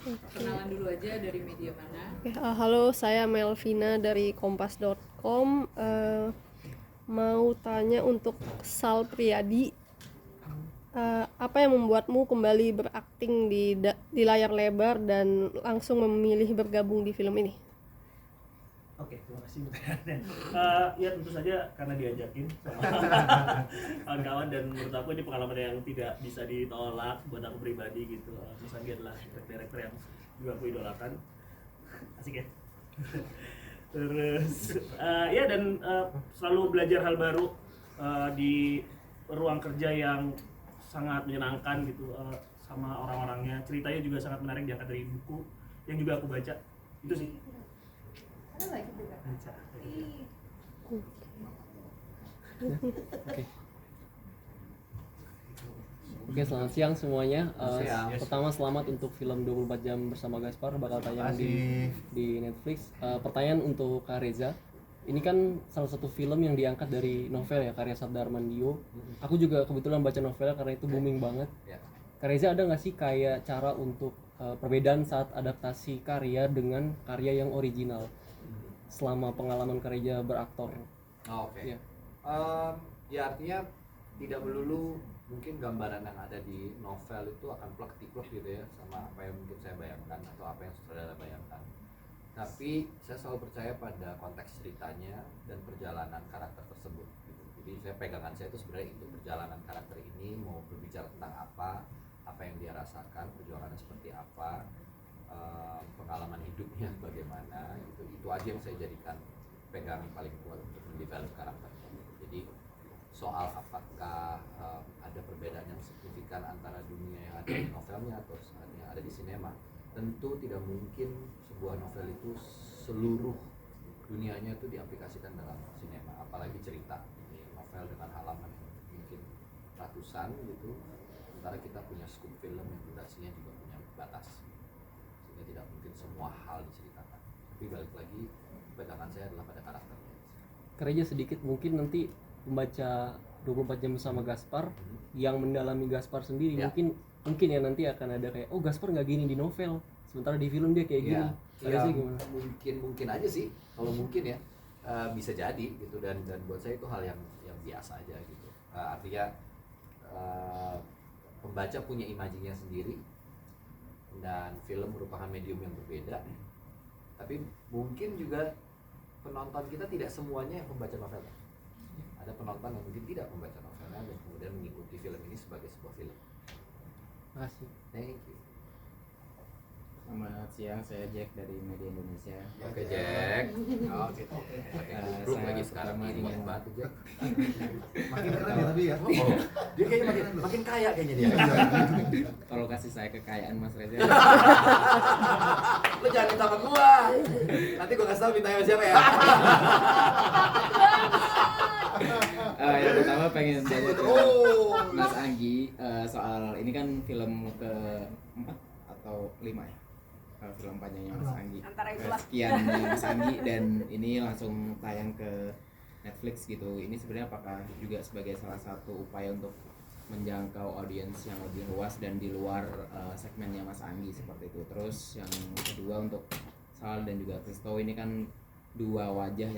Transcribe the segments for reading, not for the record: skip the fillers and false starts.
Perkenalan dulu aja dari media mana? Halo, saya Melvina dari kompas.com. Mau tanya untuk Sal Priadi, apa yang membuatmu kembali berakting di layar lebar dan langsung memilih bergabung di film ini? Oke, terima kasih pertanyaannya. Ya tentu saja karena diajakin sama kawan-kawan, dan menurut aku ini pengalaman yang tidak bisa ditolak buat aku pribadi gitu. Mas Anggi adalah director yang juga aku idolakan. Asik ya. Terus ya dan selalu belajar hal baru di ruang kerja yang sangat menyenangkan gitu, sama orang-orangnya. Ceritanya juga sangat menarik, diangkat dari buku yang juga aku baca. Itu sih. Oke, selamat siang semuanya. Pertama selamat untuk film 24 jam bersama Gaspar bakal tayang di Netflix. Pertanyaan untuk Kak Reza. Ini kan salah satu film yang diangkat dari novel ya, karya Sabda Armandio. Aku juga kebetulan baca novelnya karena itu booming banget. Kak Reza, ada nggak sih kayak cara untuk perbedaan saat adaptasi karya dengan karya yang original selama pengalaman Kak Reza beraktor? Oke. Ya. Ya artinya tidak melulu mungkin gambaran yang ada di novel itu akan plek-tiplek gitu ya sama apa yang mungkin saya bayangkan atau apa yang sutradara bayangkan. Tapi saya selalu percaya pada konteks ceritanya dan perjalanan karakter tersebut gitu. Jadi saya pegangan saya itu sebenarnya itu perjalanan karakter ini mau berbicara tentang apa yang dia rasakan, perjuangannya seperti apa, pengalaman hidupnya bagaimana gitu. Itu aja yang saya jadikan pegangan paling kuat untuk mendevelop karakter. Jadi soal apakah ada perbedaan yang signifikan antara dunia yang ada di novelnya atau yang ada di sinema, tentu tidak mungkin sebuah novel itu seluruh dunianya itu diaplikasikan dalam sinema, apalagi cerita novel dengan halaman yang mungkin ratusan gitu, sementara kita punya scoop film yang durasinya juga punya batas, sehingga tidak mungkin semua hal diceritakan. Tapi balik lagi, pegangan saya adalah pada karakternya. Kerja sedikit mungkin nanti membaca 24 jam bersama Gaspar yang mendalami Gaspar sendiri ya. mungkin ya nanti akan ada kayak Gaspar nggak gini di novel, sementara di film dia kayak gini. Ya, mungkin aja sih kalau mungkin ya, bisa jadi gitu, dan buat saya itu hal yang biasa aja gitu. Artinya pembaca punya imajinya sendiri dan film merupakan medium yang berbeda, tapi mungkin juga penonton kita tidak semuanya yang membaca novelnya. Ada penonton yang mungkin tidak membaca novelnya dan kemudian mengikuti film ini sebagai sebuah film. Makasih. Thank you. Selamat siang, saya Jack dari Media Indonesia. Oke, Jack. Oke. Grup lagi sekarang ini banget Jack. Makin keren ya tapi ya. Oh, dia kayaknya makin kaya kayaknya dia. Tolong kasih saya kekayaan Mas Reza. Lo jangan minta sama gua. Nanti gua kasih tau minta sama siapa ya. Yang pertama pengen tanya ke Mas Anggi soal ini kan film ke-4 atau 5 ya? Film panjangnya Mas Anggi. Sekian Mas Anggi, dan ini langsung tayang ke Netflix gitu. Ini sebenarnya apakah juga sebagai salah satu upaya untuk menjangkau audiens yang lebih luas dan di luar segmennya Mas Anggi seperti itu. Terus yang kedua untuk Sal dan juga Kristo, ini kan dua wajah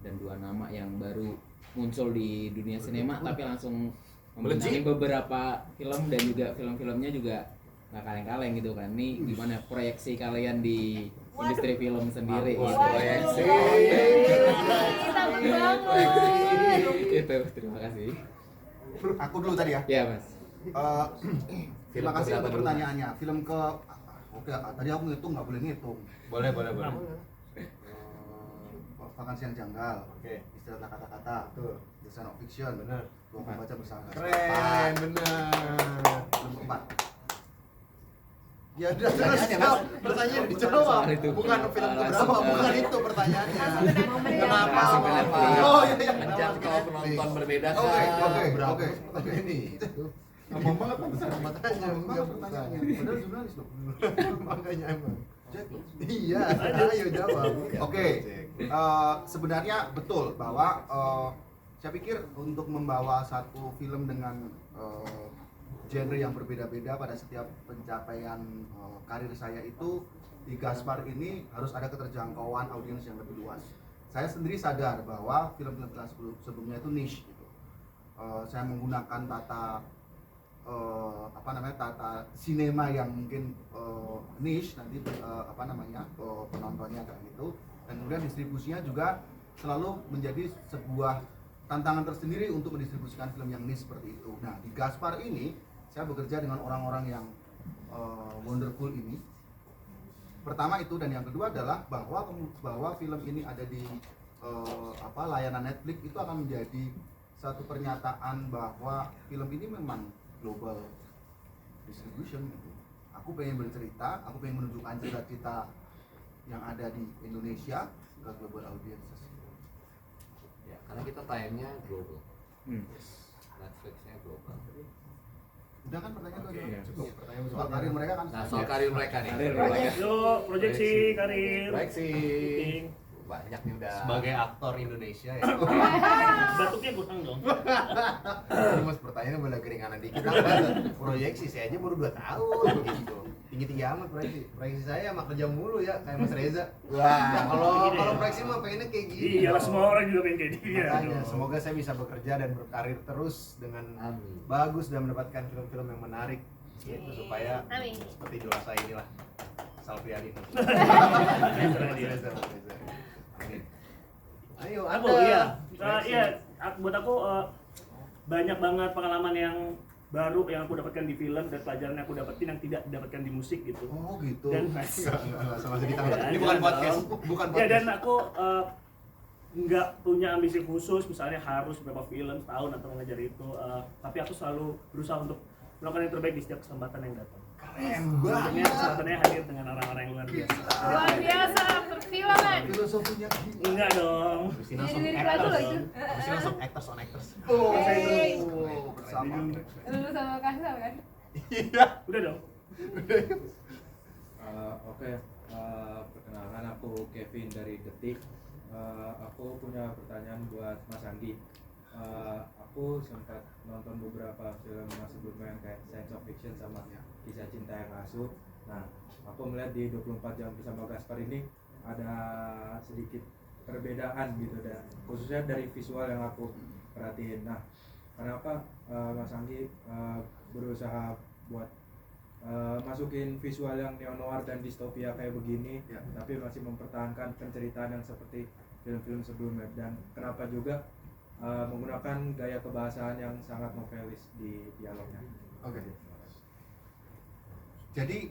dan dua nama yang baru muncul di dunia sinema tapi langsung membintangi beberapa film dan juga film-filmnya juga nggak kaleng-kaleng gitu kan. Ini gimana proyeksi kalian di industri film sendiri? Proyeksi. Itu terima kasih. Aku dulu tadi ya. Ya Mas. Terima kasih untuk pertanyaannya. Film ke oke, tadi aku ngitung, nggak boleh ngitung. Boleh. Vakansi yang janggal. Oke. Istilah kata-kata. Tuh. The Sound of Fiction. Benar. Gua membaca bersama. Keren, benar. Film keempat. Ya udah terus. Pertanyaan dijawab. Bukan film keberapa, bukan itu pertanyaannya. Kenapa? Oh iya. Menjangkau penonton berbeda kan. Oke. Ini. Ngomong banget besar matanya. Pertanyaannya. Padahal jurnalis dong. Makanya emang. Iya, ayo jawab. Oke. Sebenarnya betul bahwa saya pikir untuk membawa satu film dengan genre yang berbeda-beda pada setiap pencapaian karir saya itu. Di Gaspar ini harus ada keterjangkauan audiens yang lebih luas. Saya sendiri sadar bahwa film-film sebelumnya itu niche gitu. Saya menggunakan tata tata sinema yang mungkin niche nanti penontonnya kayak gitu, dan kemudian distribusinya juga selalu menjadi sebuah tantangan tersendiri untuk mendistribusikan film yang niche seperti itu. Nah, di Gaspar ini saya bekerja dengan orang-orang yang wonderful ini. Pertama itu, dan yang kedua adalah bahwa film ini ada di layanan Netflix itu akan menjadi satu pernyataan bahwa film ini memang global distribution gitu. Aku pengen bercerita, aku pengen menunjukkan cerita-cerita yang ada di Indonesia ke global audiences. Ya, karena kita tayangnya global. Netflixnya global. Udah kan pertanyaan Cukup. pertanyaan soal karir mereka kan. Nah, soal karir mereka nih. Yuk, proyeksi karir. Proyeksi. Banyak nih udah. Sebagai aktor Indonesia ya. Batuknya kurang dong. Ini mas pertanyaan boleh keringanan dikit. Proyeksi saya aja baru 2 tahun gitu. Tinggi-tinggi amat proyeksi saya mah kerja mulu ya kayak Mas Reza. Wah, kalau proyeksi mah pengennya kayak gini. Iya, semua orang juga pengen kayak dia. Makanya semoga saya bisa bekerja dan berkarir terus dengan bagus dan mendapatkan film-film yang menarik gitu supaya seperti idola saya inilah Salpriadi. Ayo, Aku iya, buat aku banyak banget pengalaman yang baru yang aku dapatkan di film dan pelajaran yang aku dapetin yang tidak didapatkan di musik gitu. Oh gitu. Dan Enggak sama sedikit. Ini bukan bukan podcast. Ya, dan aku nggak punya ambisi khusus misalnya harus berapa film setahun atau mengejar itu, tapi aku selalu berusaha untuk melakukan yang terbaik di setiap kesempatan yang datang. Keren Untungnya kesempatannya hadir dengan orang-orang yang luar biasa. Luar biasa, perfilman. Filosofinya Enggak dong. Habis ini langsung Jadi actors. lagu lagi. Habis ini langsung actors. bersama. Lu sama Kasal kan? Udah dong. Oke, perkenalkan aku Kevin dari Detik. Aku punya pertanyaan buat Mas Anggi. Aku sempat nonton beberapa film Mas sebelumnya yang kayak science fiction sama kisah cinta yang asuh. Nah, aku melihat di 24 jam bersama Gaspar ini ada sedikit perbedaan gitu, dan khususnya dari visual yang aku perhatiin. Nah, kenapa Mas Anggi berusaha buat masukin visual yang neo-noir dan distopia kayak begini, tapi masih mempertahankan penceritaan yang seperti film-film sebelumnya, dan kenapa juga menggunakan gaya kebahasaan yang sangat novelis di dialognya? Oke. Jadi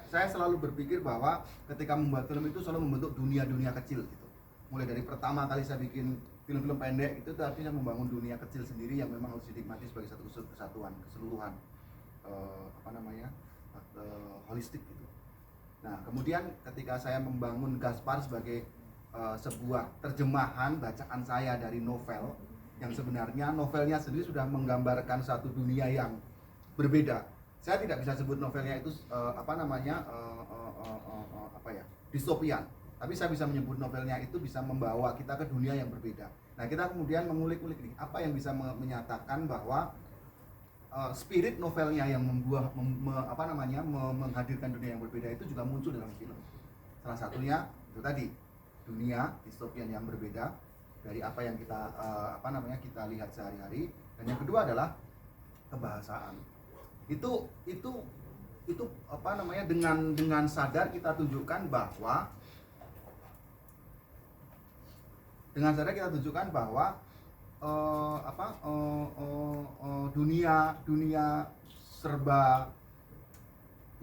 saya selalu berpikir bahwa ketika membuat film itu selalu membentuk dunia-dunia kecil gitu. Mulai dari pertama kali saya bikin film-film pendek itu tadi saya membangun dunia kecil sendiri yang memang harus dinikmati sebagai satu kesatuan, keseluruhan, holistik gitu. Nah, kemudian ketika saya membangun Gaspar sebagai sebuah terjemahan bacaan saya dari novel yang sebenarnya novelnya sendiri sudah menggambarkan satu dunia yang berbeda. Saya tidak bisa sebut novelnya itu distopian, tapi saya bisa menyebut novelnya itu bisa membawa kita ke dunia yang berbeda. Nah, kita kemudian mengulik-ulik nih, apa yang bisa menyatakan bahwa spirit novelnya yang menghadirkan dunia yang berbeda itu juga muncul dalam film. Salah satunya itu tadi, dunia distopian yang berbeda dari apa yang kita kita lihat sehari-hari, dan yang kedua adalah kebahasaan. Itu dengan sadar kita tunjukkan bahwa dunia serba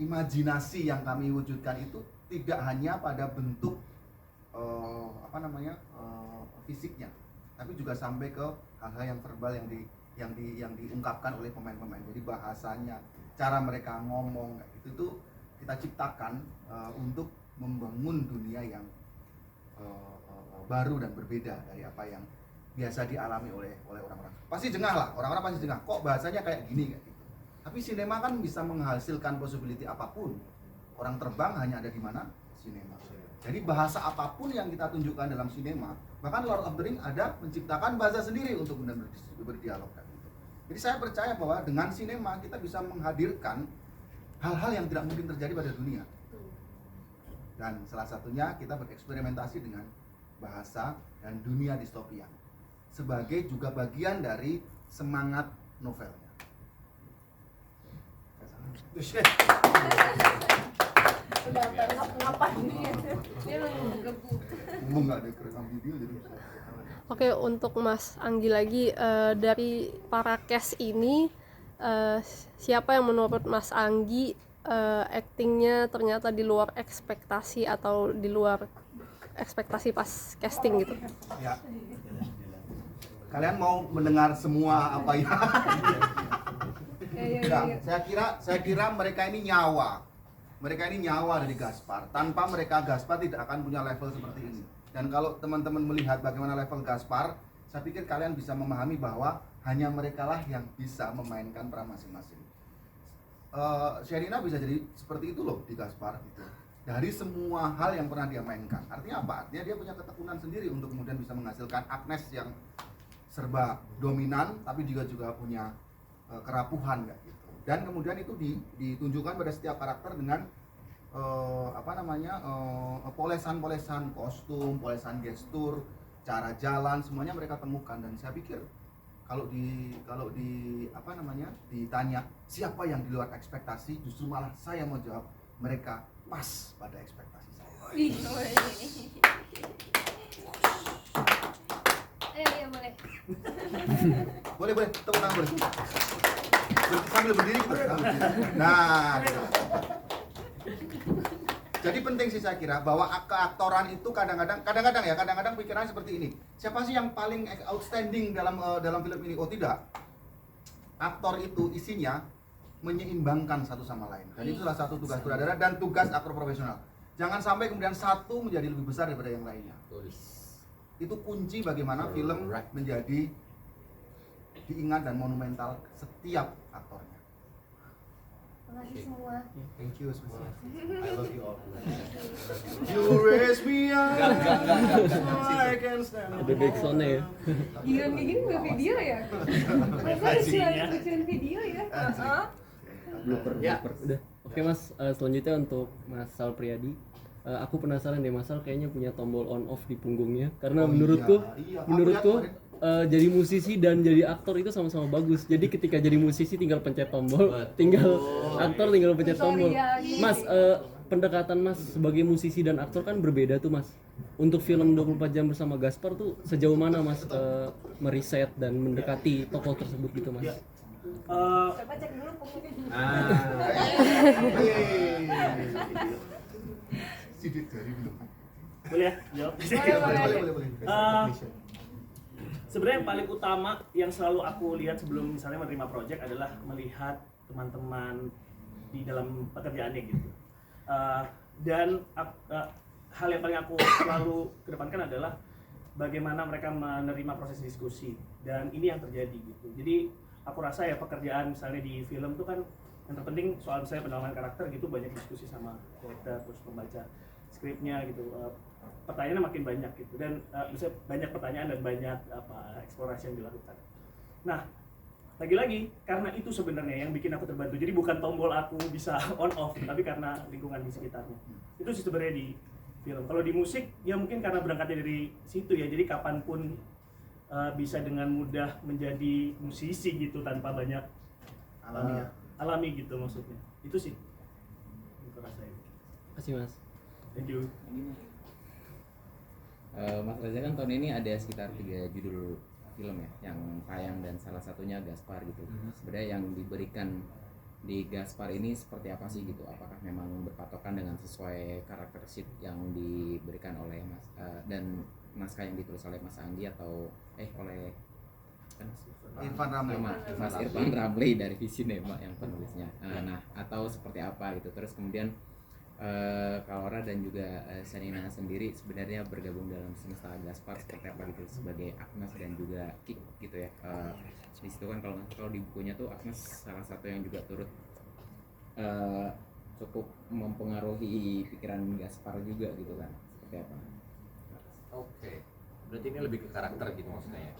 imajinasi yang kami wujudkan itu tidak hanya pada bentuk fisiknya, tapi juga sampai ke hal-hal yang verbal yang diungkapkan oleh pemain-pemain. Jadi bahasanya, cara mereka ngomong itu tuh kita ciptakan untuk membangun dunia yang baru dan berbeda dari apa yang biasa dialami oleh orang-orang. Pasti jengah lah, orang-orang pasti jengah, kok bahasanya kayak gini kayak gitu. Tapi sinema kan bisa menghasilkan possibility apapun. Orang terbang hanya ada di mana? Sinema. Jadi bahasa apapun yang kita tunjukkan dalam sinema, bahkan Lord of the Ring ada menciptakan bahasa sendiri untuk benar-benar berdialog kan gitu. Jadi saya percaya bahwa dengan sinema kita bisa menghadirkan hal-hal yang tidak mungkin terjadi pada dunia. Dan salah satunya kita bereksperimentasi dengan bahasa dan dunia distopia sebagai juga bagian dari semangat novelnya. Udah ngapa ini ya? Dia menggebu. Ngomong nggak ada kerekam video jadi. Oke, untuk Mas Anggi lagi, dari para cast ini siapa yang menurut Mas Anggi aktingnya ternyata di luar ekspektasi atau di luar ekspektasi pas casting gitu? Ya. Kalian mau mendengar semua apa ya? Enggak, saya kira mereka ini nyawa. Mereka ini nyawa dari Gaspar. Tanpa mereka Gaspar tidak akan punya level seperti ini. Dan kalau teman-teman melihat bagaimana level Gaspar, saya pikir kalian bisa memahami bahwa hanya merekalah yang bisa memainkan peran masing-masing. Sherina bisa jadi seperti itu loh di Gaspar gitu. Dari semua hal yang pernah dia mainkan. Artinya apa? Artinya dia punya ketekunan sendiri untuk kemudian bisa menghasilkan Agnes yang serba dominan, tapi juga punya kerapuhan kayak gitu. Dan kemudian itu ditunjukkan pada setiap karakter dengan polesan-polesan kostum, polesan gestur, cara jalan, semuanya mereka temukan. Dan saya pikir kalau ditanya siapa yang di luar ekspektasi, justru malah saya mau jawab mereka pas pada ekspektasi saya. Iya boleh. Boleh, tepuk tangan boleh. Sambil berdiri gitu. Nah, jadi penting sih saya kira bahwa keaktoran itu kadang-kadang pikirannya seperti ini. Siapa sih yang paling outstanding dalam film ini? Oh tidak. Aktor itu isinya menyeimbangkan satu sama lain. Dan itu salah satu tugas sutradara dan tugas aktor profesional. Jangan sampai kemudian satu menjadi lebih besar daripada yang lainnya. Itu kunci bagaimana film menjadi diingat dan monumental setiap aktornya. Makasih semua. Thank you semua. I love you all. You raise me up. I can stand. Ada backsound-nya ya. Gila kayak gini nggak video ya? Masa kecilan video ya? Ya. Udah. Oke Mas, selanjutnya untuk Mas Sal Priadi. Aku penasaran deh, Mas Sal kayaknya punya tombol on off di punggungnya. Karena menurutku jadi musisi dan jadi aktor itu sama-sama bagus. Jadi ketika jadi musisi tinggal pencet tombol, aktor tinggal pencet tombol. Mas, pendekatan Mas sebagai musisi dan aktor kan berbeda tuh Mas. Untuk film 24 jam bersama Gaspar tuh sejauh mana Mas meriset dan mendekati tokoh tersebut gitu Mas? Coba cek dulu punggungnya. Boleh ya jawab? Boleh. Sebenarnya yang paling utama yang selalu aku lihat sebelum misalnya menerima project adalah melihat teman-teman di dalam pekerjaannya gitu. Dan hal yang paling aku selalu kedepankan adalah bagaimana mereka menerima proses diskusi, dan ini yang terjadi gitu. Jadi aku rasa ya pekerjaan misalnya di film tuh kan yang terpenting soal misalnya pendalaman karakter gitu, banyak diskusi sama director, terus membaca skripnya gitu. Pertanyaannya makin banyak gitu, dan bisa banyak pertanyaan dan banyak eksplorasi yang dilakukan. Nah, lagi-lagi karena itu sebenarnya yang bikin aku terbantu. Jadi bukan tombol aku bisa on off, tapi karena lingkungan di sekitarnya. Itu sih sebenarnya di film. Kalau di musik ya mungkin karena berangkatnya dari situ ya. Jadi kapanpun bisa dengan mudah menjadi musisi gitu tanpa banyak alami gitu maksudnya. Itu sih aku rasain. Terima kasih Mas. Thank you. Mas Reza kan tahun ini ada sekitar 3 judul film ya yang tayang, dan salah satunya Gaspar gitu. Sebenarnya yang diberikan di Gaspar ini seperti apa sih gitu? Apakah memang berpatokan dengan sesuai karakter sheet yang diberikan oleh Mas dan naskah yang ditulis oleh Mas Anggi atau oleh Irfan Ramli. Mas Irfan Ramli dari Visinema yang penulisnya. Nah, atau seperti apa gitu. Terus kemudian Kalora dan juga Sherina sendiri sebenarnya bergabung dalam semesta Gaspar seperti apa gitu sebagai Agnes dan juga Kik gitu ya. Di situ kan kalau di bukunya tuh Agnes salah satu yang juga turut cukup mempengaruhi pikiran Gaspar juga gitu kan. Seperti apa? Oke. Berarti ini lebih ke karakter gitu maksudnya ya.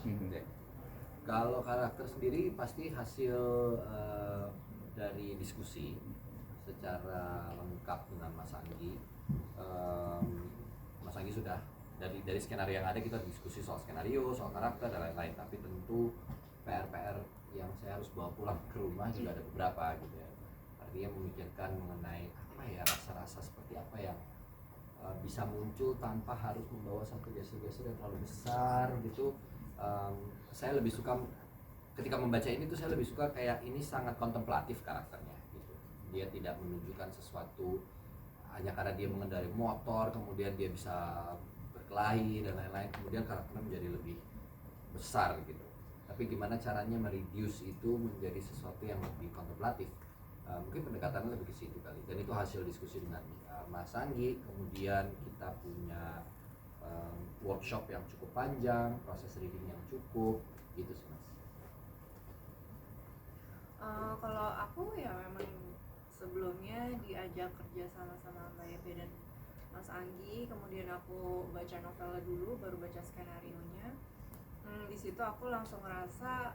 Kalau karakter sendiri pasti hasil dari diskusi secara lengkap dengan Mas Anggi. Mas Anggi sudah dari skenario yang ada kita diskusi soal skenario, soal karakter dan lain-lain. Tapi tentu PR yang saya harus bawa pulang ke rumah juga ada beberapa gitu ya. Artinya memikirkan mengenai apa ya rasa-rasa seperti apa yang bisa muncul tanpa harus membawa satu gestur-gestur yang terlalu besar gitu. Saya lebih suka ketika membaca ini tuh saya lebih suka kayak ini sangat kontemplatif karakternya gitu. Dia tidak menunjukkan sesuatu hanya karena dia mengendarai motor kemudian dia bisa berkelahi dan lain-lain, kemudian karakternya menjadi lebih besar gitu. Tapi gimana caranya mereduce itu menjadi sesuatu yang lebih kontemplatif. Mungkin pendekatannya lebih ke situ kali, dan itu hasil diskusi dengan Mas Anggi. Kemudian kita punya workshop yang cukup panjang, proses reading yang cukup, gitu sih Mas. Kalau aku ya memang sebelumnya diajak kerja sama Mbak Ebe dan Mas Anggi, kemudian aku baca novelnya dulu, baru baca skenarionya. Di situ aku langsung ngerasa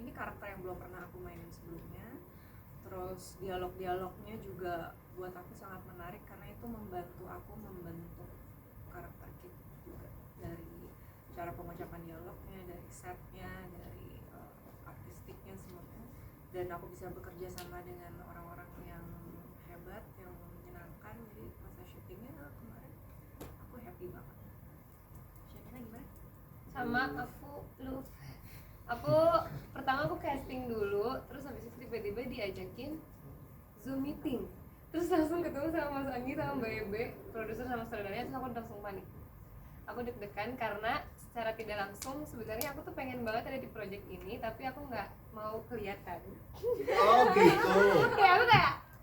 ini karakter yang belum pernah aku mainin sebelumnya. Terus dialog-dialognya juga buat aku sangat menarik karena itu membantu aku membentuk karakter Kit juga, dari cara pengucapan dialognya, dari setnya, dari artistiknya semuanya. Dan aku bisa bekerja sama dengan orang-orang yang hebat, yang menyenangkan. Jadi masa syutingnya kemarin aku happy banget. Syakira gimana? Sama aku pertama aku casting dulu, terus habis itu tiba-tiba diajakin Zoom meeting, terus langsung ketemu sama Mas Anggi sama Mbak Ebe, produser sama saudaranya, terus aku langsung panik. Aku deg-degan karena secara tidak langsung sebenarnya aku tuh pengen banget ada di project ini, tapi aku nggak mau kelihatan. Oh gitu.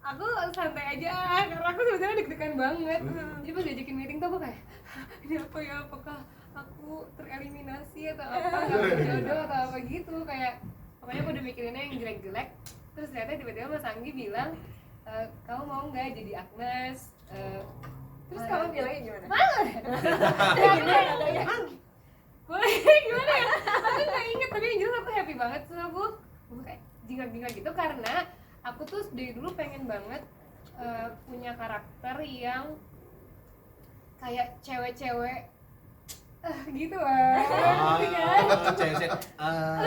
Aku santai aja karena aku sebenarnya deg-degan banget. Jadi pas diajakin meeting tuh aku kayak ini apa ya, apakah aku tereliminasi atau apa, nggak berjodoh atau apa gitu, kayak pokoknya aku udah mikirinnya yang jelek-jelek. Terus ternyata tiba-tiba Mas Anggi bilang kamu mau nggak jadi Agnes? Terus kamu bilangnya gimana? Boleh gimana ya? Aku nggak inget, tapi yang jelas aku happy banget. Terus aku kayak jingkrak-jingkrak gitu karena aku tuh dari dulu pengen banget punya karakter yang kayak cewek-cewek gitu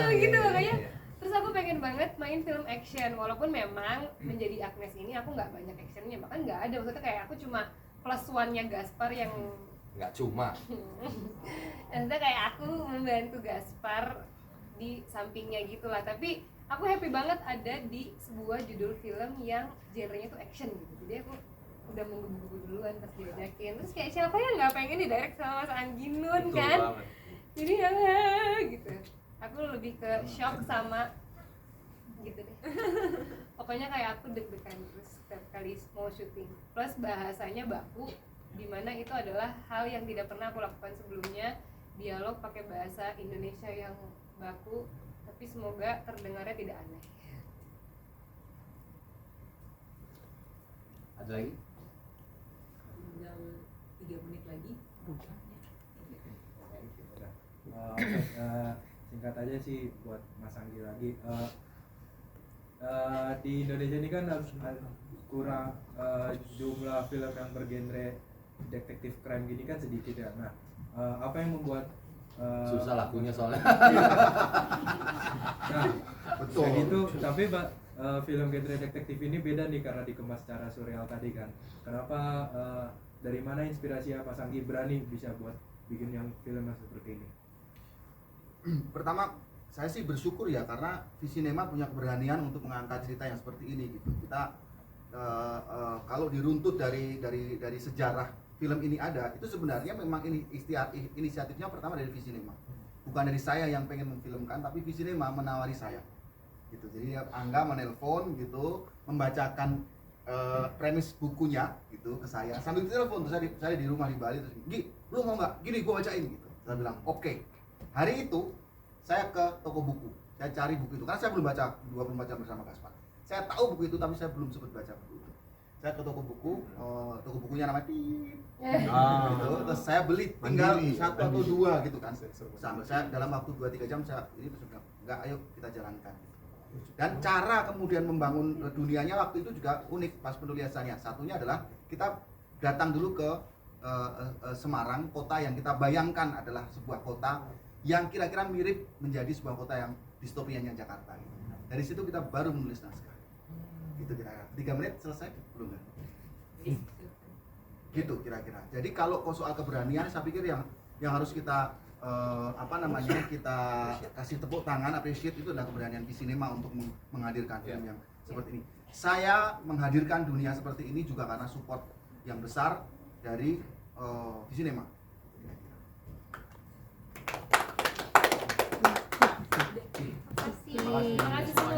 gitu makanya. Terus aku pengen banget main film action, walaupun memang menjadi Agnes ini aku nggak banyak actionnya, bahkan nggak ada. Maksudnya kayak aku cuma plus one-nya Gaspar yang Nggak cuma maksudnya kayak aku membantu Gaspar di sampingnya gitulah. Tapi aku happy banget ada di sebuah judul film yang genrenya tuh action gitu. Jadi aku udah menggebu-gebu duluan pas diajakin. Terus kayak siapa yang nggak pengen didirect sama Mas Anggi Nun kan? banget. Jadi ya gitu. Aku lebih ke shock sama gitu deh. Pokoknya kayak aku deg-degan terus setiap kali mau syuting. Plus bahasanya baku, dimana itu adalah hal yang tidak pernah aku lakukan sebelumnya. Dialog pakai bahasa Indonesia yang baku, tapi semoga terdengarnya tidak aneh. Ada lagi? Tinggal 3 menit lagi. Singkat aja sih buat Mas Anggi lagi. Di Indonesia ini kan kurang jumlah film yang bergenre detektif crime gini kan sedikit ya. Nah, apa yang membuat susah lakunya soalnya. Nah, Betul. kayak gitu. Tapi film genre detektif ini beda nih karena dikemas secara surreal tadi kan. Kenapa? Dari mana inspirasi Mas Anggi berani bisa buat bikin yang film yang seperti ini? Pertama, saya sih bersyukur ya karena Visinema punya keberanian untuk mengangkat cerita yang seperti ini gitu. Kita kalau diruntut dari sejarah film ini ada, itu sebenarnya memang inisiatifnya pertama dari Visinema. Bukan dari saya yang pengen memfilmkan, tapi Visinema menawari saya. Gitu. Jadi Angga menelpon gitu, membacakan premis bukunya gitu ke saya. Sambil telepon terus saya di rumah di Bali terus, "Gi, lu mau nggak? Gini gua bacain." gitu. Saya bilang, "Oke." Hari itu saya ke toko buku, saya cari buku itu karena saya belum baca bersama Gaspar. Saya tahu buku itu tapi saya belum sempat baca buku itu. saya ke toko bukunya namanya Tip. Ah. Gitu. Terus saya beli tinggal Mandiri. 1 atau 2 gitu kan. Sampai saya dalam waktu 2-3 jam saya ini terus bilang, enggak, ayo kita jalankan. Dan cara kemudian membangun dunianya waktu itu juga unik pas penulisannya. Satunya adalah kita datang dulu ke Semarang, kota yang kita bayangkan adalah sebuah kota yang kira-kira mirip menjadi sebuah kota yang distopianya Jakarta. Dari situ kita baru menulis naskah. Gitu kira-kira. 3 menit selesai? Belum kan? Gitu kira-kira. Jadi kalau soal keberanian, saya pikir yang harus kita kita kasih tepuk tangan, appreciate itu adalah keberanian Visinema untuk menghadirkan film yang seperti ini. Saya menghadirkan dunia seperti ini juga karena support yang besar dari Visinema. Terima kasih semua.